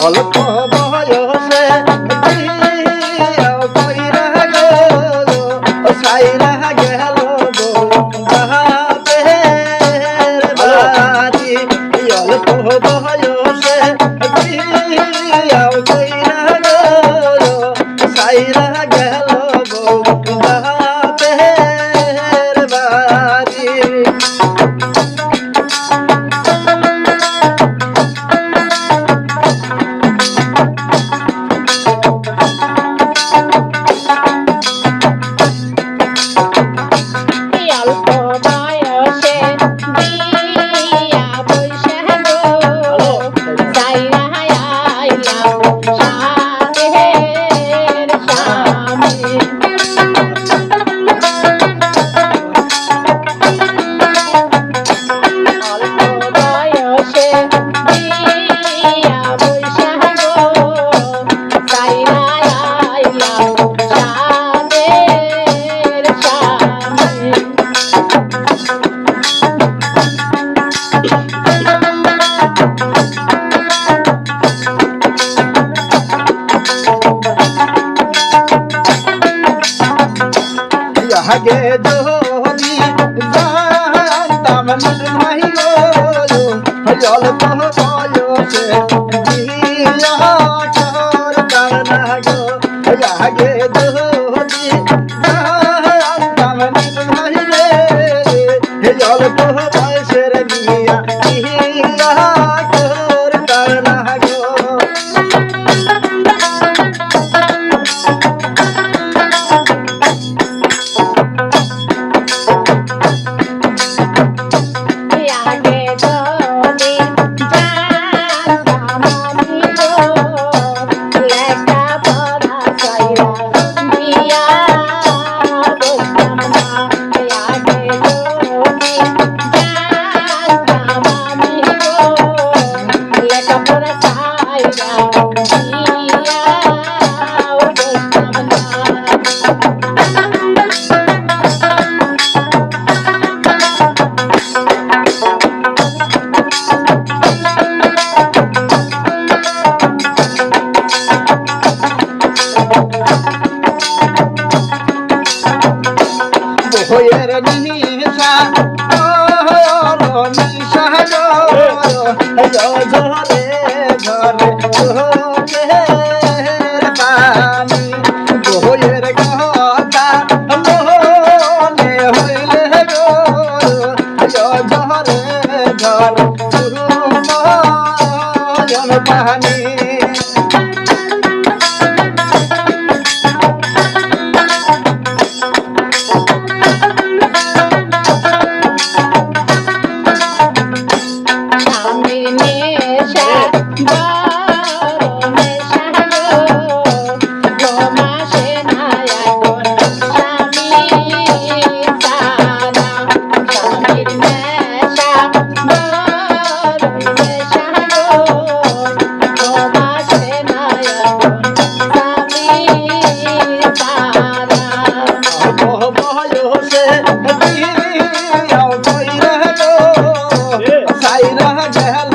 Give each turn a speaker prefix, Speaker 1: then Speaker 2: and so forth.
Speaker 1: অল্প বয়সে বিয়া কইরা গো সাইরা গেল বাপের বাড়ি। অল্প বয়সে বিয়া কইরা গো সাইরা গেল বাপের বাড়ি। আগে যদি জানতাম নির্ময় গো অল্প বয়সে বিয়া করতাম না গো। আগে যদি জানতাম নির্ময় রে অল্প বয়সের বিয়া করতাম না গো। বইয়ের নিশা নিশা ঝরে ঝরে চোখের পানি। বইয়ের কথা মনে হইলে গো ঝরে ঝরে নয়ন পানি। সাইরা গেল